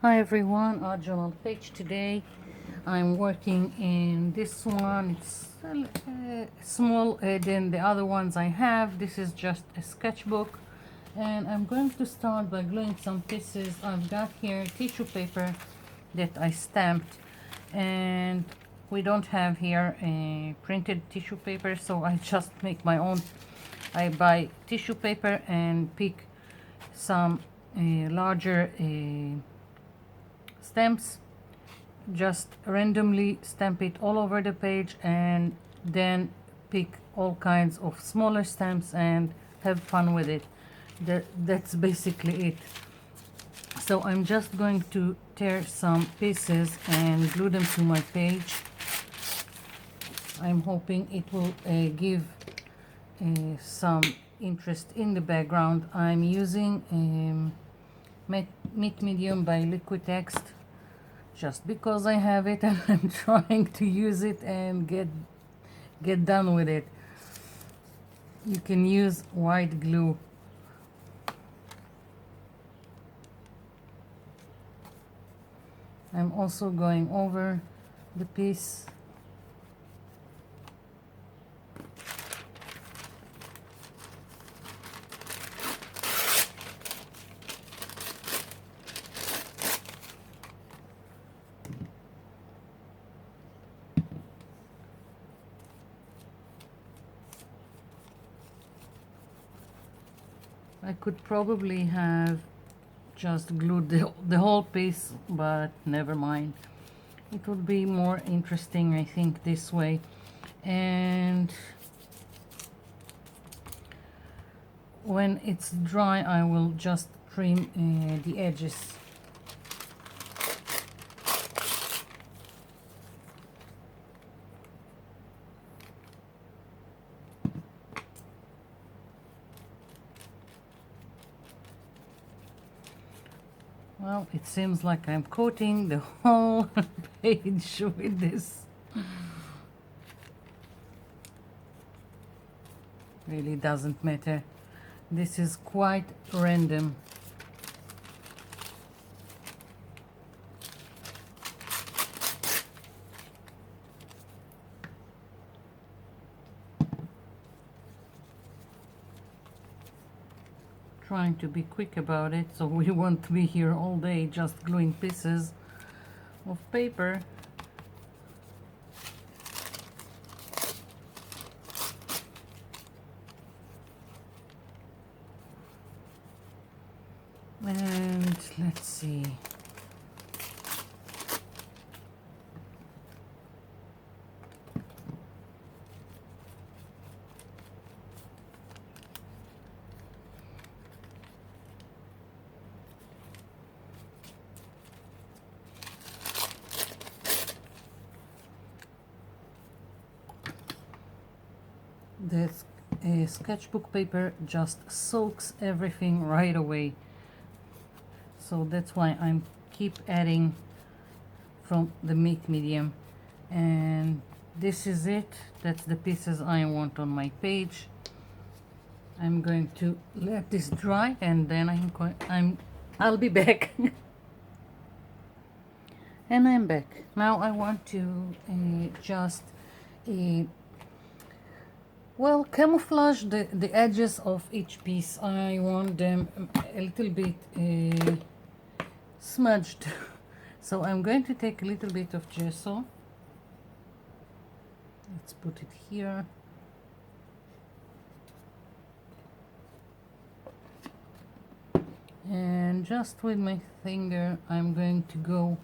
Hi everyone, our journal page today. I'm working in this one. It's small than the other ones I have. This is just a sketchbook, and I'm going to start by gluing some pieces. I've got here tissue paper that I stamped, and we don't have here a printed tissue paper, so I just make my own. I buy tissue paper and pick some larger stamps, just randomly stamp it all over the page, and then pick all kinds of smaller stamps and have fun with it. That's basically it. So I'm just going to tear some pieces and glue them to my page. I'm hoping it will give some interest in the background. I'm using Matte Medium by Liquid Text just because I have it and I'm trying to use it and get done with it. You can use white glue. I'm also going over the piece. I could probably have just glued the whole piece, but never mind. It would be more interesting, I think, this way. And when it's dry, I will just trim the edges. Well, it seems like I'm coating the whole page with this. Really doesn't matter. This is quite random. Trying to be quick about it, so we won't be here all day just gluing pieces of paper. And let's see. This sketchbook paper just soaks everything right away. So that's why I'm keep adding from the Matte Medium. And this is it. That's the pieces I want on my page. I'm going to let this dry, and then I'll be back. And I'm back. Now I want to just well, camouflage the edges of each piece. I want them a little bit smudged. So I'm going to take a little bit of gesso. Let's put it here. And just with my finger, I'm going to go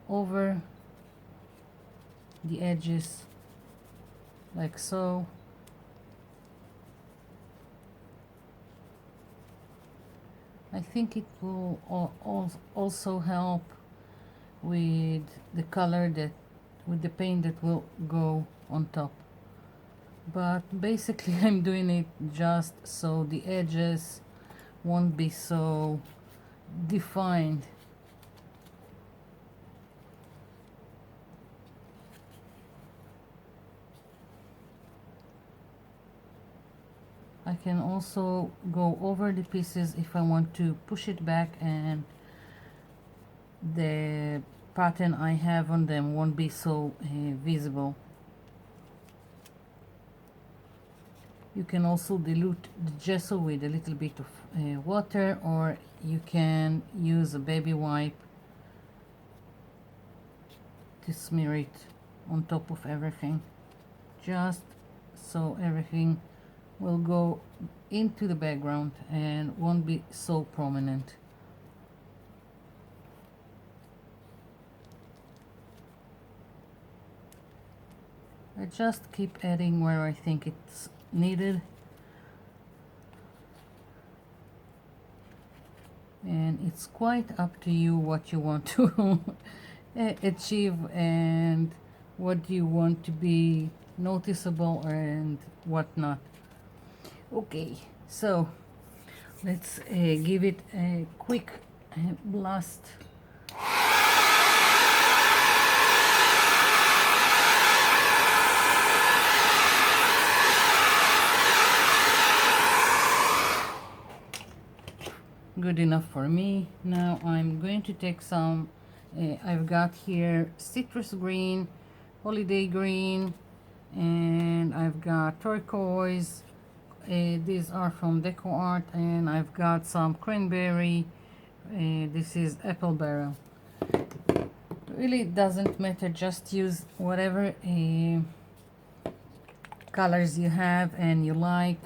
over the edges like so. I think it will also help with the color with the paint that will go on top. But basically I'm doing it just so the edges won't be so defined. I can also go over the pieces if I want to push it back and the pattern I have on them won't be so visible. You can also dilute the gesso with a little bit of water, or you can use a baby wipe to smear it on top of everything, just so everything will go into the background and won't be so prominent. I just keep adding where I think it's needed, and it's quite up to you what you want to achieve and what you want to be noticeable and what not. Okay, so let's give it a quick blast. Good enough for me. Now I'm going to take some, I've got here citrus green, holiday green, and I've got turquoise. These are from Deco Art, and I've got some cranberry. This is apple barrel. Really doesn't matter, just use whatever colors you have and you like.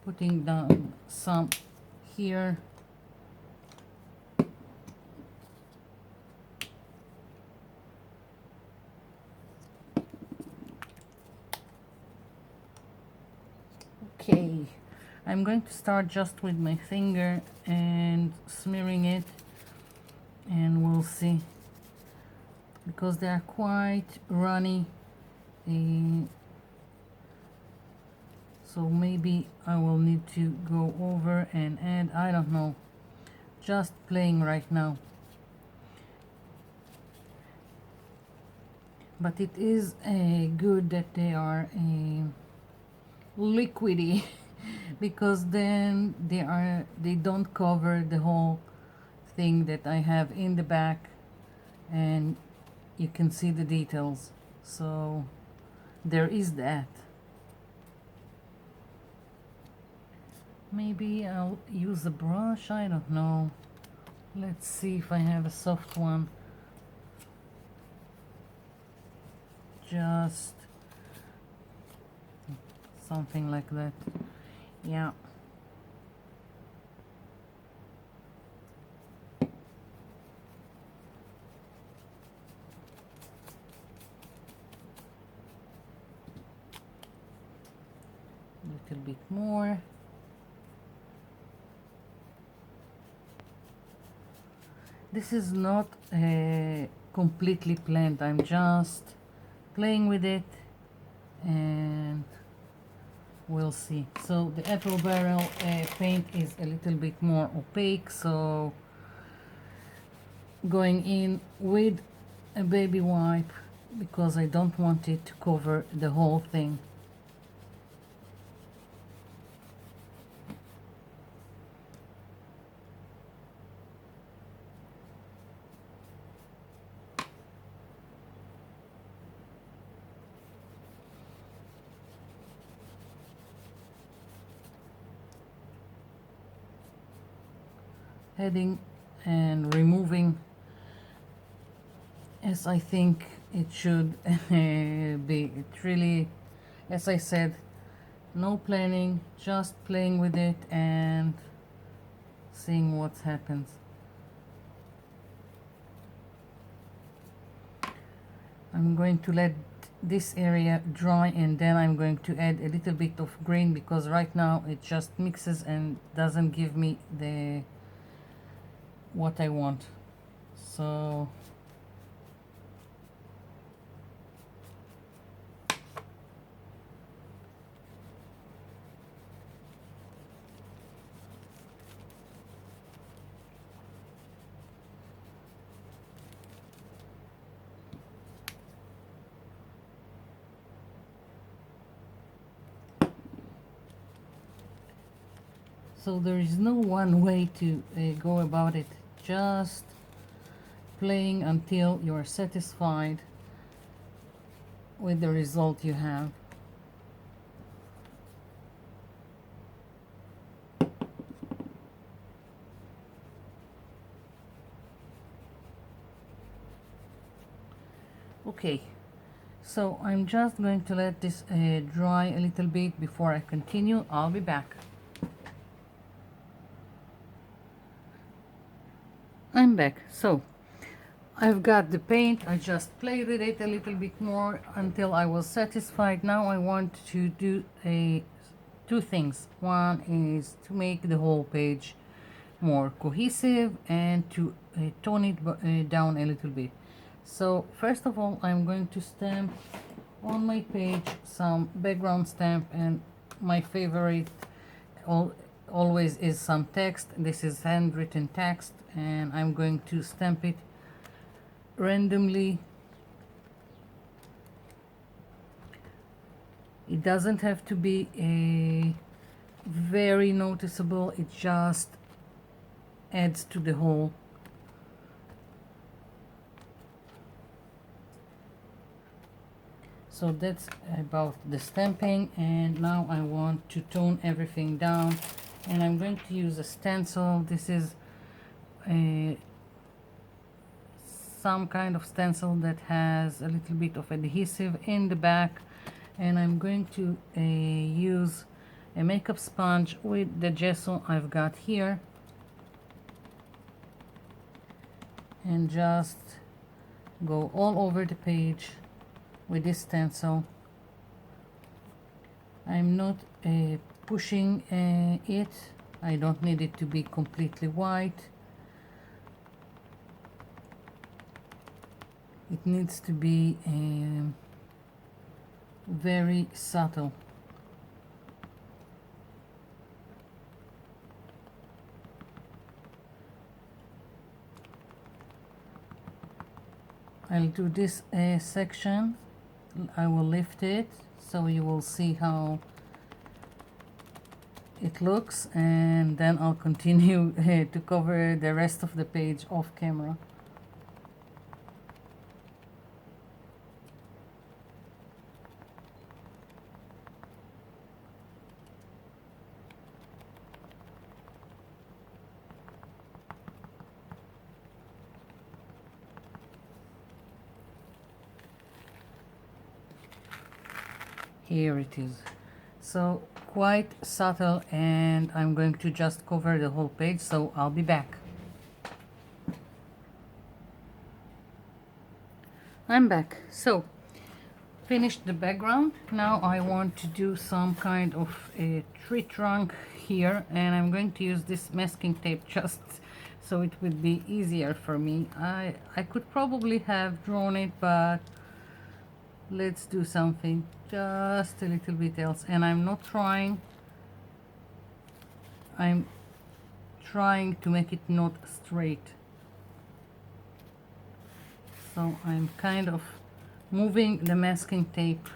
Putting down some here. Okay, I'm going to start just with my finger and smearing it, and we'll see, because they are quite runny, so maybe I will need to go over and add, I don't know, just playing right now. But it is good that they are liquidy because then they don't cover the whole thing that I have in the back, and you can see the details. So there is that. Maybe I'll use a brush, I don't know. Let's see if I have a soft one. Just something like that. Yeah. A little bit more. This is not completely planned. I'm just playing with it, and we'll see. So the apple barrel paint is a little bit more opaque, so going in with a baby wipe because I don't want it to cover the whole thing. Adding and removing as I think it should be. It really, as I said, no planning, just playing with it and seeing what happens. I'm going to let this area dry, and then I'm going to add a little bit of green because right now it just mixes and doesn't give me the what I want. So there is no one way to go about it. Just playing until you're satisfied with the result you have. Okay, so I'm just going to let this dry a little bit before I continue. I'll be back. I'm back. So I've got the paint. I just played with it a little bit more until I was satisfied. Now I want to do two things. One is to make the whole page more cohesive and to tone it down a little bit. So first of all, I'm going to stamp on my page some background stamp, and my favorite always is some text. This is handwritten text, and I'm going to stamp it randomly. It doesn't have to be a very noticeable, it just adds to the whole. So that's about the stamping, and now I want to tone everything down, and I'm going to use a stencil. This is some kind of stencil that has a little bit of adhesive in the back, and I'm going to use a makeup sponge with the gesso I've got here, and just go all over the page with this stencil. I'm not pushing it. I don't need it to be completely white. It needs to be very subtle. I'll do this section. I will lift it so you will see how it looks, and then I'll continue to cover the rest of the page off camera. Here it is. So quite subtle, and I'm going to just cover the whole page, so I'll be back. I'm back. So finished the background. Now I want to do some kind of a tree trunk here, and I'm going to use this masking tape just so it would be easier for me. I could probably have drawn it, but let's do something just a little bit else. And I'm trying to make it not straight, so I'm kind of moving the masking tape.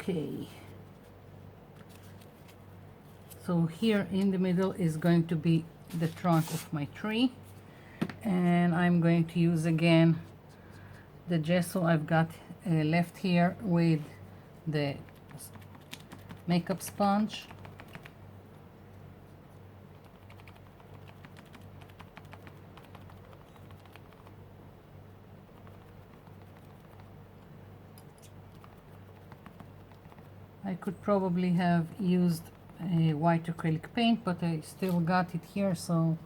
Okay, so here in the middle is going to be the trunk of my tree, and I'm going to use again the gesso I've got left here with the makeup sponge. I could probably have used a white acrylic paint, but I still got it here, so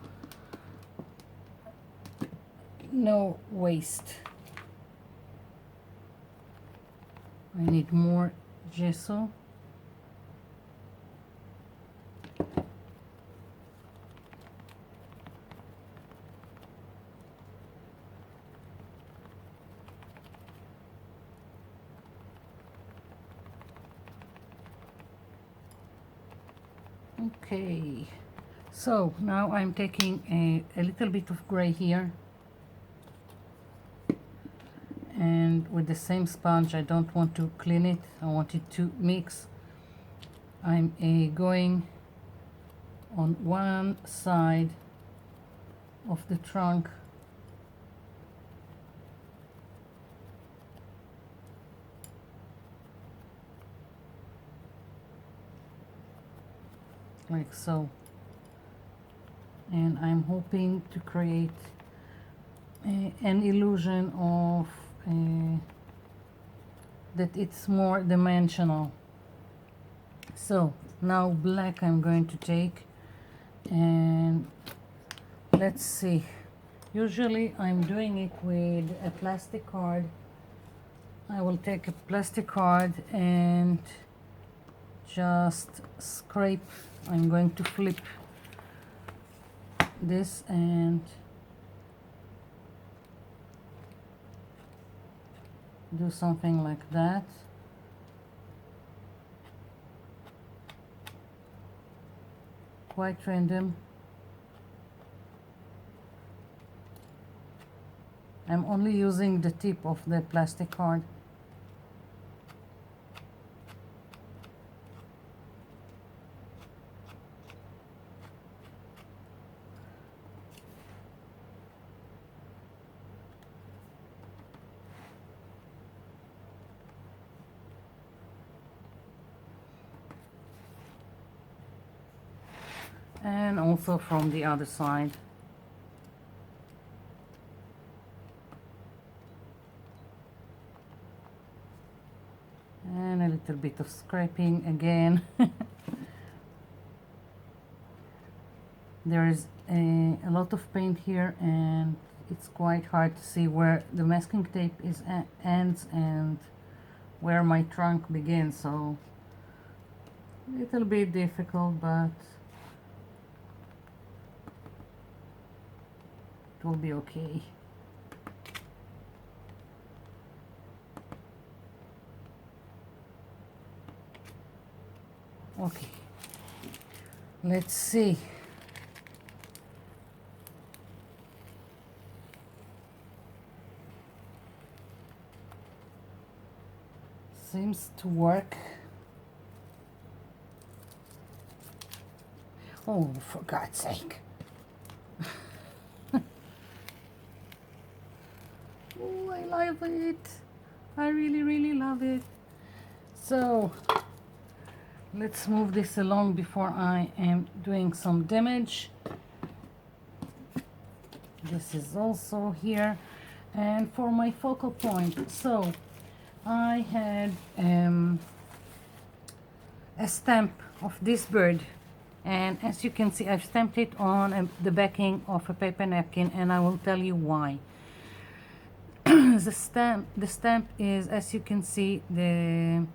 no waste. I need more gesso. Okay, So now I'm taking a little bit of gray here, and with the same sponge, I don't want to clean it, I want it to mix. I'm going on one side of the trunk like so, and I'm hoping to create an illusion of that it's more dimensional. So now black I'm going to take, and let's see, usually I'm doing it with a plastic card. I will take a plastic card and just scrape. I'm going to flip this and do something like that. Quite random. I'm only using the tip of the plastic card. And also from the other side. And a little bit of scraping again. There is a lot of paint here, and it's quite hard to see where the masking tape is ends and where my trunk begins, so a little bit difficult, but it will be okay. Okay, let's see. Seems to work. Oh, for God's sake. Oh, I love it. I really, really love it. So let's move this along before I am doing some damage. This is also here. And for my focal point, so I had a stamp of this bird, and as you can see, I've stamped it on the backing of a paper napkin, and I will tell you why. The stamp is, as you can see, the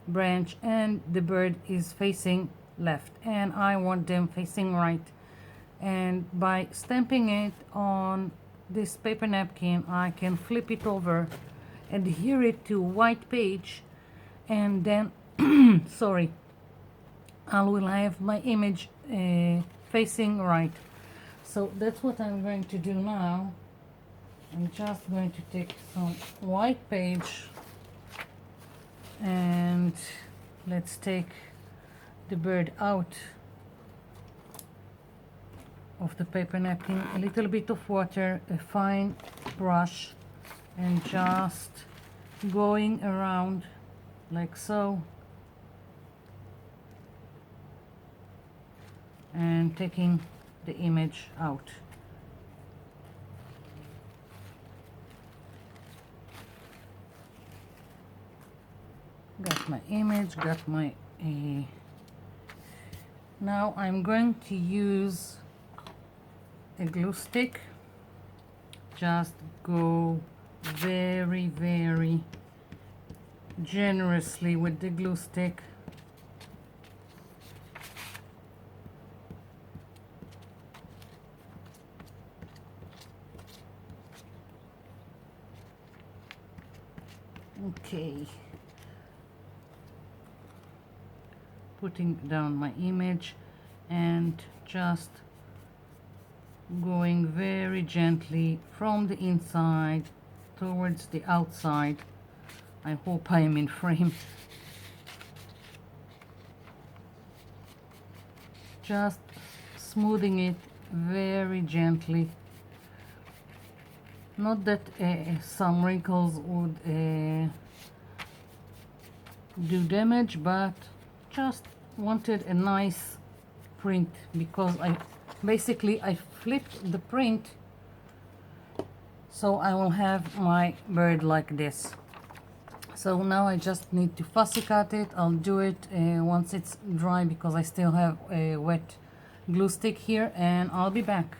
branch and the bird is facing left, and I want them facing right. And by stamping it on this paper napkin, I can flip it over, adhere it to white page, and then sorry, I will have my image facing right. So that's what I'm going to do now. I'm just going to take some white page, and let's take the bird out of the paper napkin, a little bit of water, a fine brush, and just going around like so, and taking the image out. Got my image, got my now I'm going to use a glue stick. Just go very, very generously with the glue stick. Okay. Putting down my image and just going very gently from the inside towards the outside. I hope I am in frame. Just smoothing it very gently. Not that some wrinkles would do damage, but just wanted a nice print, because I flipped the print, so I will have my bird like this. So now I just need to fussy cut it. I'll do it once it's dry, because I still have a wet glue stick here, and I'll be back.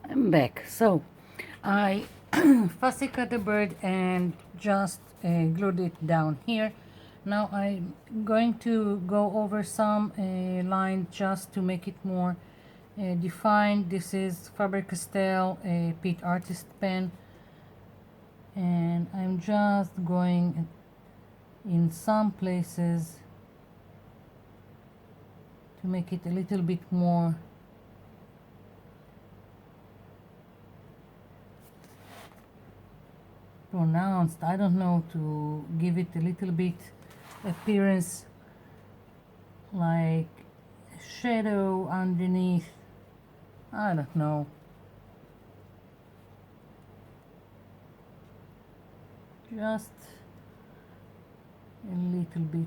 I'm back. So I fussy cut the bird and just glued it down here. Now I'm going to go over some lines just to make it more defined. This is Faber-Castell Pitt Artist pen, and I'm just going in some places to make it a little bit more pronounced. I don't know, to give it a little bit appearance like shadow underneath. I don't know. Just a little bit.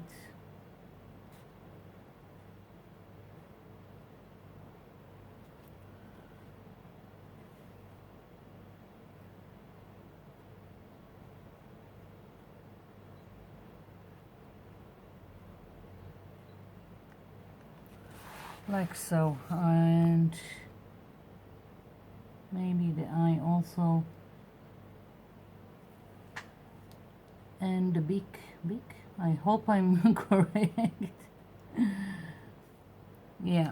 Like so, and maybe the eye also, and the beak. I hope I'm correct. Yeah.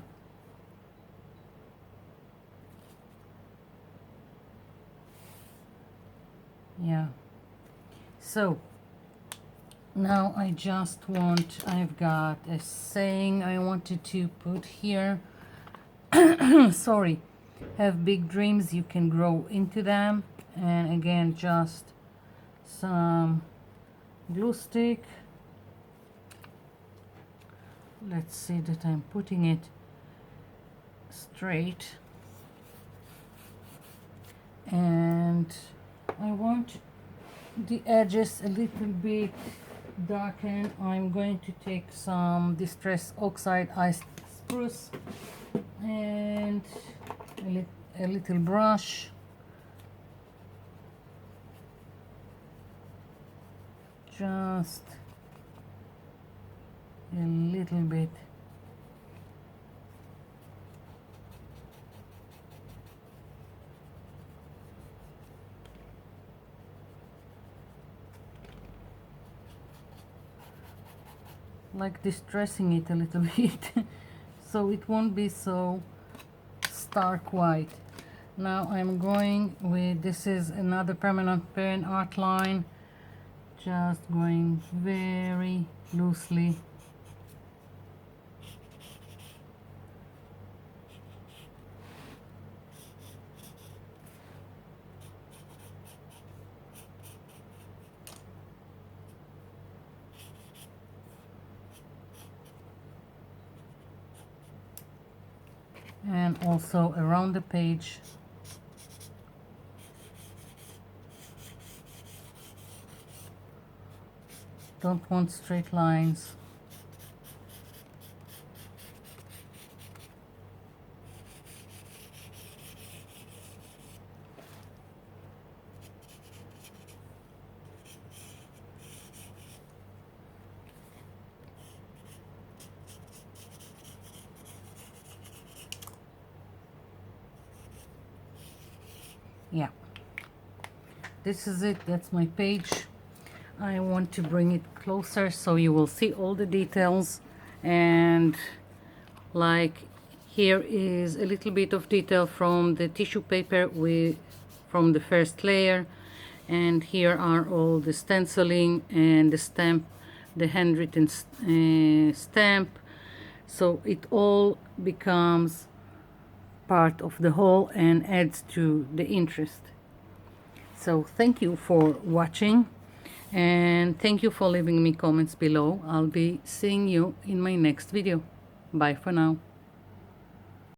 Yeah. So now I just want, I've got a saying I wanted to put here. Sorry. Have big dreams, you can grow into them. And again, just some glue stick. Let's see that I'm putting it straight. And I want the edges a little bit darken. I'm going to take some Distress Oxide Iced Spruce and a little brush. Just a little bit. Like distressing it a little bit so it won't be so stark white. Now I'm going with, this is another permanent pen art line, just going very loosely. And also around the page. Don't want straight lines. Yeah, this is it. That's my page. I want to bring it closer so you will see all the details. And like here is a little bit of detail from the tissue paper from the first layer, and here are all the stenciling and the stamp, the handwritten stamp. so it all becomes part of the whole and adds to the interest. So thank you for watching, and thank you for leaving me comments below. I'll be seeing you in my next video. Bye for now.